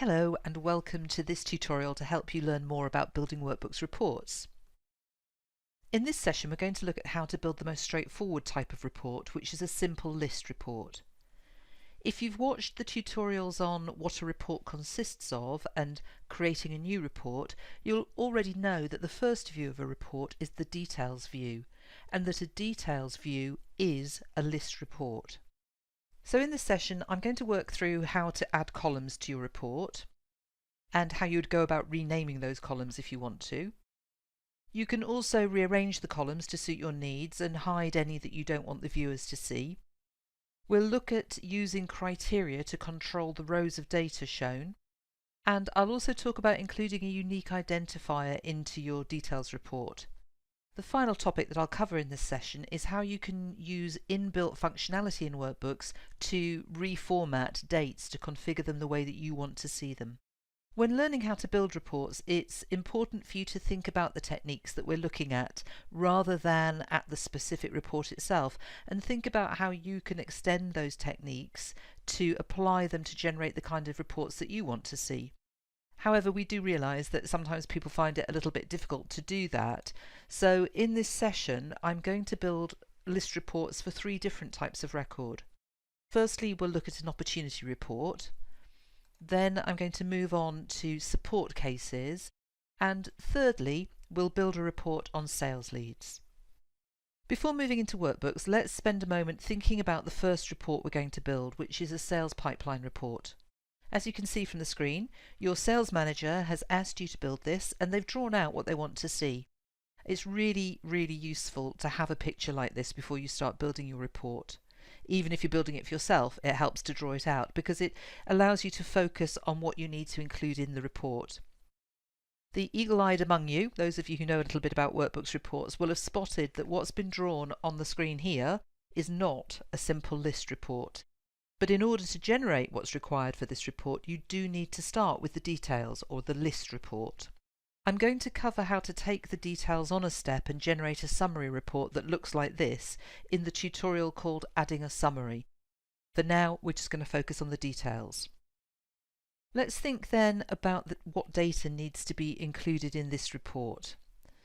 Hello and welcome to this tutorial to help you learn more about building Workbooks reports. In this session we're going to look at how to build the most straightforward type of report, which is a simple list report. If you've watched the tutorials on what a report consists of and creating a new report, you'll already know that the first view of a report is the details view, and that a details view is a list report. So in this session I'm going to work through how to add columns to your report and how you would go about renaming those columns if you want to. You can also rearrange the columns to suit your needs and hide any that you don't want the viewers to see. We'll look at using criteria to control the rows of data shown, and I'll also talk about including a unique identifier into your details report. The final topic that I'll cover in this session is how you can use inbuilt functionality in Workbooks to reformat dates to configure them the way that you want to see them. When learning how to build reports, it's important for you to think about the techniques that we're looking at rather than at the specific report itself, and think about how you can extend those techniques to apply them to generate the kind of reports that you want to see. However, we do realise that sometimes people find it a little bit difficult to do that. So in this session, I'm going to build list reports for 3 different types of record. Firstly, we'll look at an opportunity report. Then I'm going to move on to support cases. And thirdly, we'll build a report on sales leads. Before moving into Workbooks, let's spend a moment thinking about the first report we're going to build, which is a sales pipeline report. As you can see from the screen, your sales manager has asked you to build this and they've drawn out what they want to see. It's really useful to have a picture like this before you start building your report. Even if you're building it for yourself, it helps to draw it out because it allows you to focus on what you need to include in the report. The eagle-eyed among you, those of you who know a little bit about Workbooks reports, will have spotted that what's been drawn on the screen here is not a simple list report. But in order to generate what's required for this report, you do need to start with the details, or the list report. I'm going to cover how to take the details on a step and generate a summary report that looks like this in the tutorial called Adding a Summary. For now, we're just going to focus on the details. Let's think then about what data needs to be included in this report.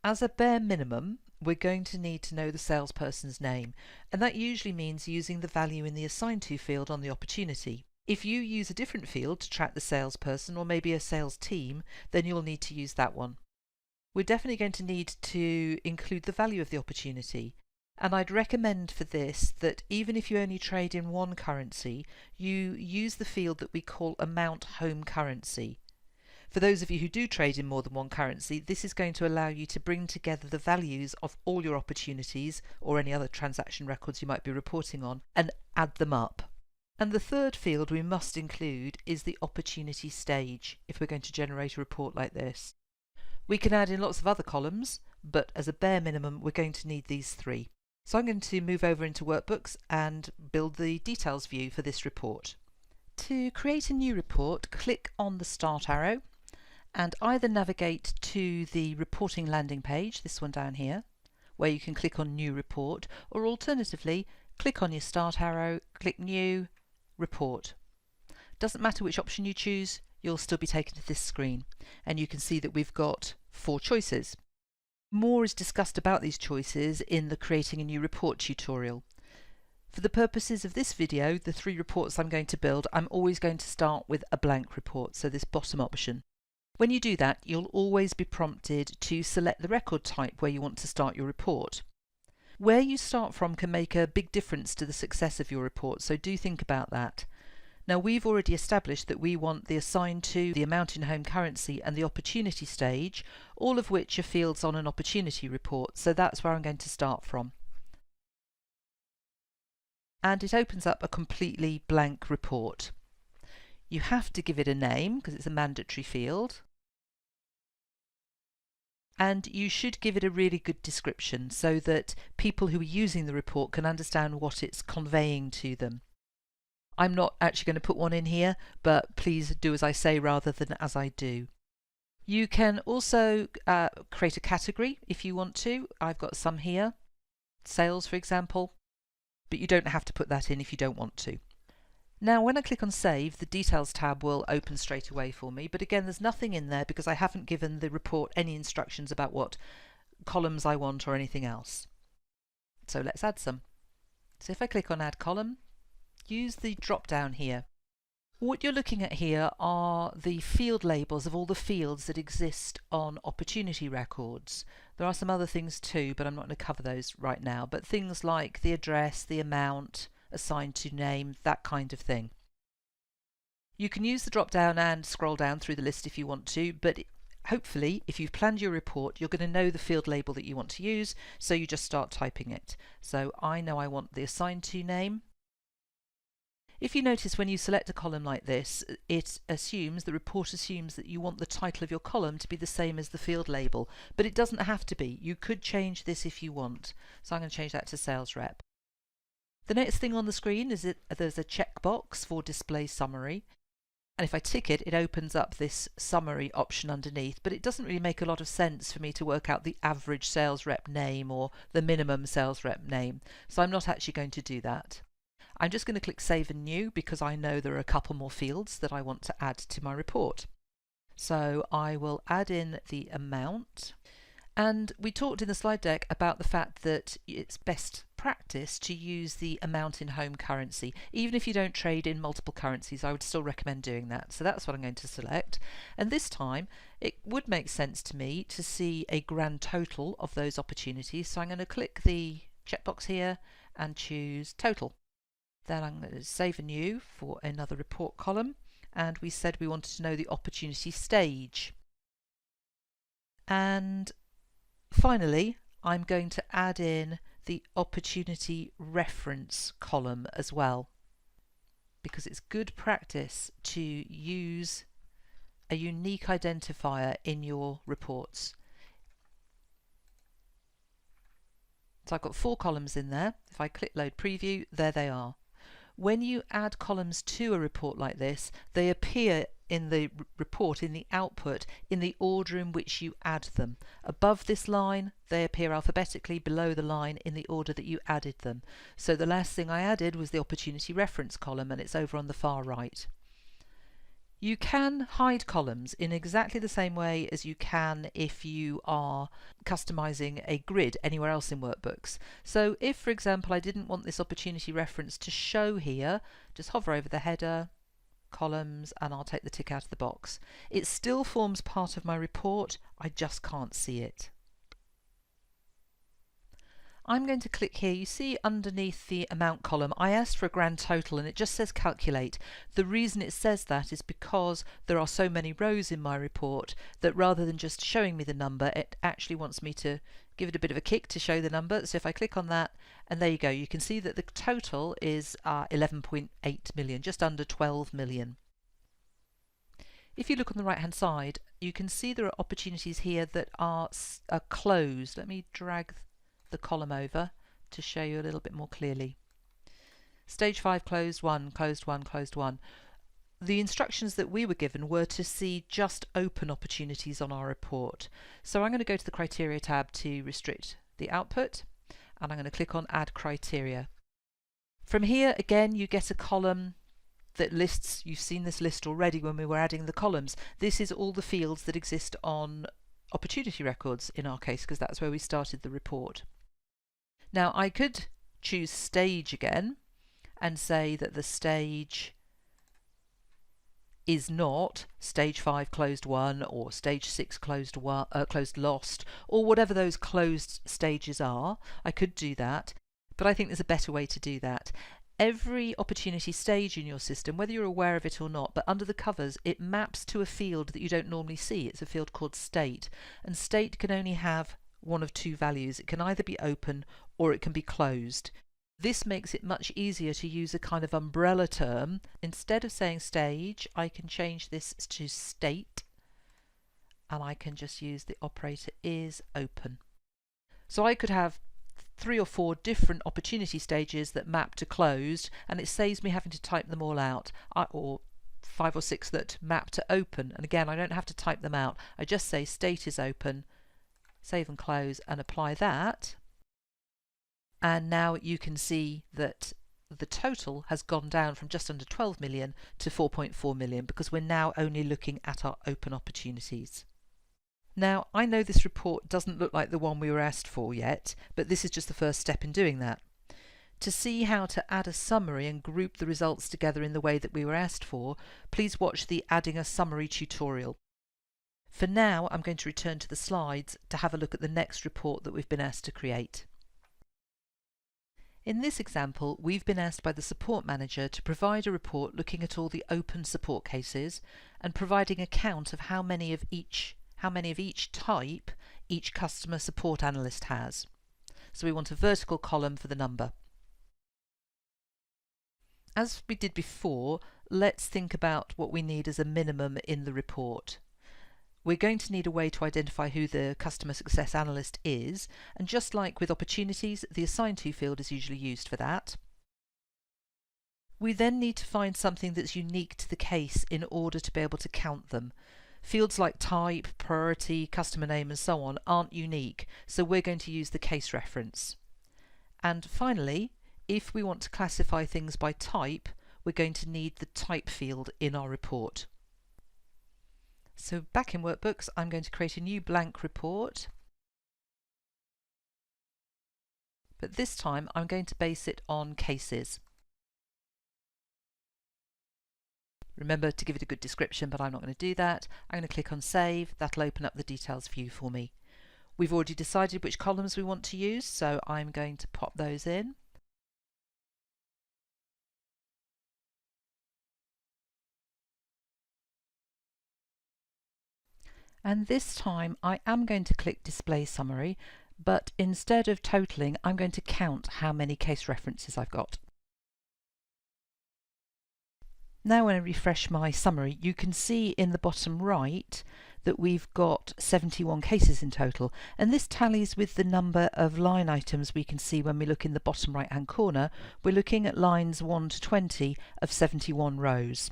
As a bare minimum, we're going to need to know the salesperson's name, and that usually means using the value in the Assigned To field on the opportunity. If you use a different field to track the salesperson or maybe a sales team, then you'll need to use that one. We're definitely going to need to include the value of the opportunity, and I'd recommend for this that even if you only trade in one currency, you use the field that we call Amount Home Currency. For those of you who do trade in more than one currency, this is going to allow you to bring together the values of all your opportunities or any other transaction records you might be reporting on and add them up. And the third field we must include is the opportunity stage if we're going to generate a report like this. We can add in lots of other columns, but as a bare minimum we're going to need these 3. So I'm going to move over into Workbooks and build the details view for this report. To create a new report, click on the Start arrow and either navigate to the reporting landing page, this one down here, where you can click on New Report, or alternatively click on your Start arrow, click New, Report. Doesn't matter which option you choose, you'll still be taken to this screen, and you can see that we've got 4 choices. More is discussed about these choices in the Creating a New Report tutorial. For the purposes of this video, the 3 reports I'm going to build, I'm always going to start with a blank report, so this bottom option. When you do that, you'll always be prompted to select the record type where you want to start your report. Where you start from can make a big difference to the success of your report, so do think about that. Now, we've already established that we want the Assigned To, the Amount in Home Currency and the Opportunity stage, all of which are fields on an opportunity report, so that's where I'm going to start from. And it opens up a completely blank report. You have to give it a name because it's a mandatory field. And you should give it a really good description so that people who are using the report can understand what it's conveying to them. I'm not actually going to put one in here, but please do as I say rather than as I do. You can also create a category if you want to. I've got some here, sales for example, but you don't have to put that in if you don't want to. Now when I click on Save, the Details tab will open straight away for me, but again there's nothing in there because I haven't given the report any instructions about what columns I want or anything else. So let's add some. So if I click on Add Column, use the drop down here. What you're looking at here are the field labels of all the fields that exist on opportunity records. There are some other things too, but I'm not going to cover those right now, but things like the address, the amount, assigned to name, that kind of thing. You can use the drop down and scroll down through the list if you want to, but hopefully if you've planned your report you're going to know the field label that you want to use, so you just start typing it. So I know I want the assigned to name. If you notice when you select a column like this, the report assumes that you want the title of your column to be the same as the field label, but it doesn't have to be. You could change this if you want. So I'm going to change that to sales rep. The next thing on the screen is there's a checkbox for display summary. And if I tick it, it opens up this summary option underneath, but it doesn't really make a lot of sense for me to work out the average sales rep name or the minimum sales rep name. So I'm not actually going to do that. I'm just going to click Save and New because I know there are a couple more fields that I want to add to my report. So I will add in the amount. And we talked in the slide deck about the fact that it's best practice to use the amount in home currency. Even if you don't trade in multiple currencies, I would still recommend doing that. So that's what I'm going to select. And this time it would make sense to me to see a grand total of those opportunities. So I'm going to click the checkbox here and choose total. Then I'm going to save and new for another report column. And we said we wanted to know the opportunity stage. And finally, I'm going to add in the opportunity reference column as well, because it's good practice to use a unique identifier in your reports. So I've got 4 columns in there. If I click Load Preview, there they are. When you add columns to a report like this, they appear in the report, in the output, in the order in which you add them. Above this line, they appear alphabetically, below the line in the order that you added them. So the last thing I added was the opportunity reference column, and it's over on the far right. You can hide columns in exactly the same way as you can if you are customizing a grid anywhere else in Workbooks. So if, for example, I didn't want this opportunity reference to show here, just hover over the header, columns, and I'll take the tick out of the box. It still forms part of my report, I just can't see it. I'm going to click here. You see underneath the amount column, I asked for a grand total and it just says calculate. The reason it says that is because there are so many rows in my report that rather than just showing me the number, it actually wants me to give it a bit of a kick to show the number. So if I click on that, and there you go, you can see that the total is 11.8 million, just under 12 million. If you look on the right hand side, you can see there are opportunities here that are closed. Let me drag the column over to show you a little bit more clearly. Stage 5 closed 1, closed 1, closed 1. The instructions that we were given were to see just open opportunities on our report. So I'm going to go to the Criteria tab to restrict the output, and I'm going to click on Add Criteria. From here again you get a column that lists, you've seen this list already when we were adding the columns. This is all the fields that exist on opportunity records in our case, because that's where we started the report. Now I could choose stage again and say that the stage is not stage 5 closed 1 or stage 6 closed lost, or whatever those closed stages are. I could do that, but I think there's a better way to do that. Every opportunity stage in your system, whether you're aware of it or not, but under the covers it maps to a field that you don't normally see. It's a field called state, and state can only have one of 2 values. It can either be open or it can be closed. This makes it much easier to use a kind of umbrella term. Instead of saying stage, I can change this to state, and I can just use the operator is open. So I could have 3 or 4 different opportunity stages that map to closed, and it saves me having to type them all out, or 5 or 6 that map to open, and again I don't have to type them out. I just say state is open, save and close, and apply that, and now you can see that that the total has gone down from just under 12 million to 4.4 million because we're now only looking at our open opportunities. Now, I know this report doesn't look like the one we were asked for yet, but this is just the first step in doing that. To see how to add a summary and group the results together in the way that we were asked for, please watch the Adding a Summary tutorial. For now, I'm going to return to the slides to have a look at the next report that we've been asked to create. In this example, we've been asked by the support manager to provide a report looking at all the open support cases and providing a count of how many of each type each customer support analyst has. So we want a vertical column for the number. As we did before, let's think about what we need as a minimum in the report. We're going to need a way to identify who the customer success analyst is, and just like with opportunities, the assigned to field is usually used for that. We then need to find something that's unique to the case in order to be able to count them. Fields like type, priority, customer name and so on aren't unique, so we're going to use the case reference. And finally, if we want to classify things by type, we're going to need the type field in our report. So back in Workbooks, I'm going to create a new blank report, but this time I'm going to base it on cases. Remember to give it a good description, but I'm not going to do that. I'm going to click on Save. That'll open up the details view for me. We've already decided which columns we want to use, so I'm going to pop those in. And this time I am going to click Display Summary, but instead of totaling, I'm going to count how many case references I've got. Now when I refresh my summary, you can see in the bottom right that we've got 71 cases in total, and this tallies with the number of line items we can see when we look in the bottom right hand corner. We're looking at lines 1 to 20 of 71 rows.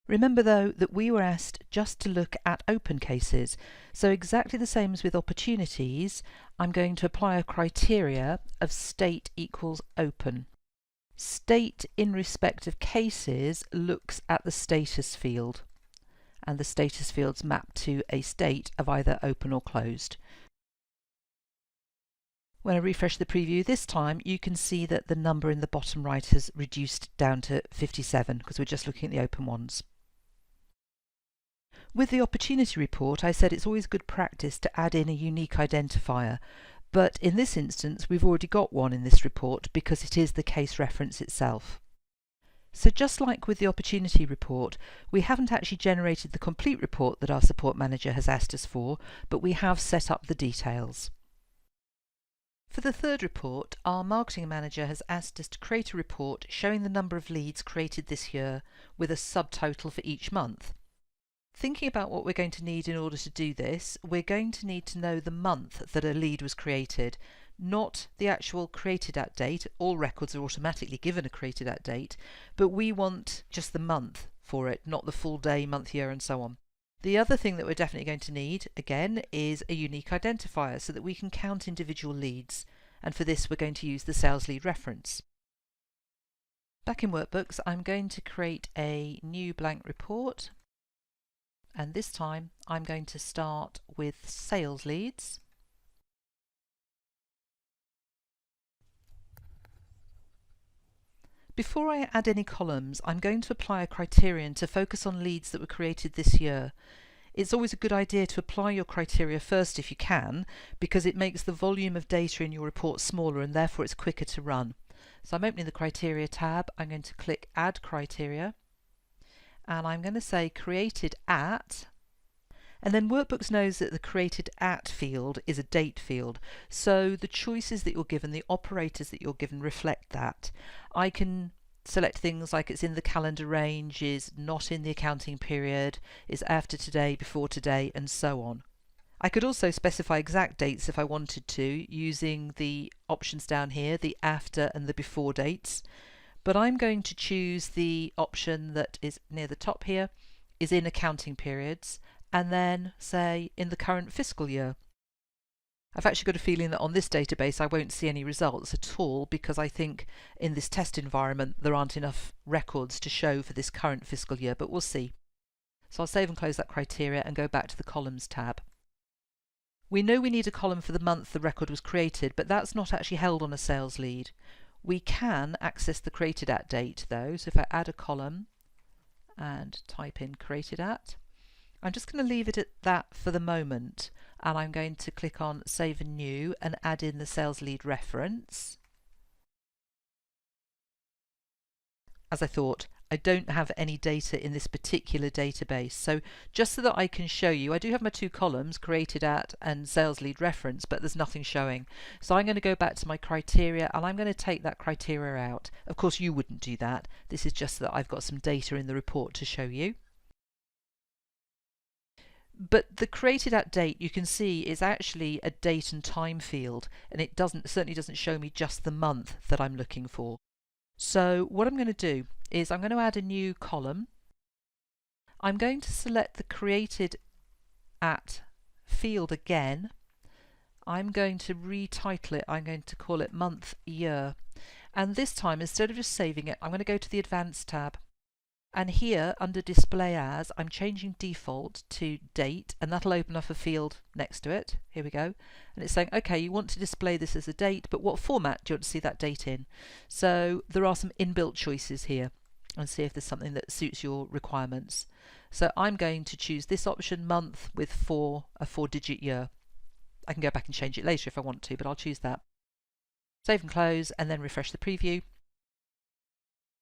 Remember though that we were asked just to look at open cases, so exactly the same as with opportunities, I'm going to apply a criteria of state equals open. State in respect of cases looks at the status field, and the status field's mapped to a state of either open or closed. When I refresh the preview this time, you can see that the number in the bottom right has reduced down to 57 because we're just looking at the open ones. With the opportunity report, I said it's always good practice to add in a unique identifier, but in this instance we've already got one in this report because it is the case reference itself. So just like with the opportunity report, we haven't actually generated the complete report that our support manager has asked us for, but we have set up the details. For the third report, our marketing manager has asked us to create a report showing the number of leads created this year with a subtotal for each month. Thinking about what we're going to need in order to do this, we're going to need to know the month that a lead was created, not the actual created at date. All records are automatically given a created at date, but we want just the month for it, not the full day, month, year and so on. The other thing that we're definitely going to need, again, is a unique identifier so that we can count individual leads, and for this we're going to use the sales lead reference. Back in Workbooks, I'm going to create a new blank report, and this time I'm going to start with sales leads. Before I add any columns, I'm going to apply a criterion to focus on leads that were created this year. It's always a good idea to apply your criteria first if you can, because it makes the volume of data in your report smaller and therefore it's quicker to run. So I'm opening the Criteria tab, I'm going to click Add Criteria, and I'm going to say Created At, and then Workbooks knows that the Created At field is a date field, so the choices that you're given, the operators that you're given reflect that. I can select things like it's in the calendar range, is not in the accounting period, is after today, before today, and so on. I could also specify exact dates if I wanted to, using the options down here, the after and the before dates, but I'm going to choose the option that is near the top here, is in accounting periods, and then say in the current fiscal year. I've actually got a feeling that on this database I won't see any results at all, because I think in this test environment there aren't enough records to show for this current fiscal year, but we'll see. So I'll save and close that criteria and go back to the columns tab. We know we need a column for the month the record was created, but that's not actually held on a sales lead. We can access the created at date though, so if I add a column and type in created at, I'm just going to leave it at that for the moment, and I'm going to click on Save and New and add in the sales lead reference. As I thought, I don't have any data in this particular database, so just so that I can show you, I do have my two columns, created at and sales lead reference, but there's nothing showing. So I'm going to go back to my criteria and I'm going to take that criteria out. Of course you wouldn't do that, this is just that I've got some data in the report to show you. But the created at date, you can see, is actually a date and time field, and it certainly doesn't show me just the month that I'm looking for. So what I'm going to do is I'm going to add a new column. I'm going to select the created at field again. I'm going to retitle it. I'm going to call it month year, and this time, instead of just saving it, I'm going to go to the advanced tab. And here, under Display As, I'm changing default to date, and that'll open up a field next to it. Here we go. And it's saying, okay, you want to display this as a date, but what format do you want to see that date in? So there are some inbuilt choices here, and see if there's something that suits your requirements. So I'm going to choose this option, month with a 4-digit year. I can go back and change it later if I want to, but I'll choose that. Save and close, and then refresh the preview.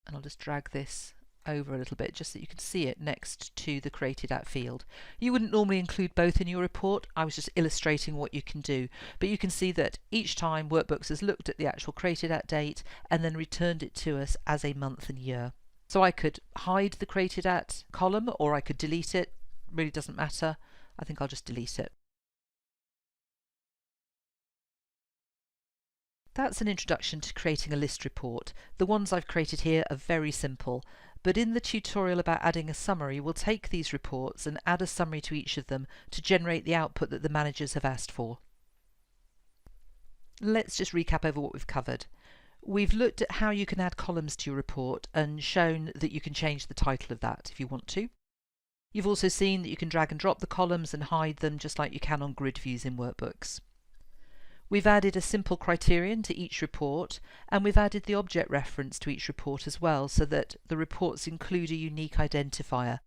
And I'll just drag this over a little bit just so you can see it next to the created at field. You wouldn't normally include both in your report, I was just illustrating what you can do, but you can see that each time Workbooks has looked at the actual created at date and then returned it to us as a month and year. So I could hide the created at column or I could delete it, really doesn't matter. I think I'll just delete it. That's an introduction to creating a list report. The ones I've created here are very simple, but in the tutorial about adding a summary, we'll take these reports and add a summary to each of them to generate the output that the managers have asked for. Let's just recap over what we've covered. We've looked at how you can add columns to your report and shown that you can change the title of that if you want to. You've also seen that you can drag and drop the columns and hide them just like you can on grid views in Workbooks. We've added a simple criterion to each report, and we've added the object reference to each report as well, so that the reports include a unique identifier.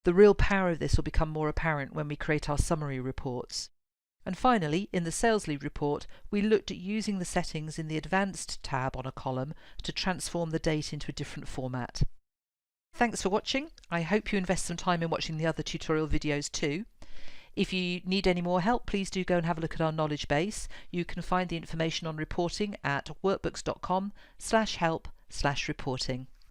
The real power of this will become more apparent when we create our summary reports. And finally, in the sales lead report, we looked at using the settings in the advanced tab on a column to transform the date into a different format. Thanks for watching. I hope you invest some time in watching the other tutorial videos too. If you need any more help, please do go and have a look at our knowledge base. You can find the information on reporting at workbooks.com/help/reporting.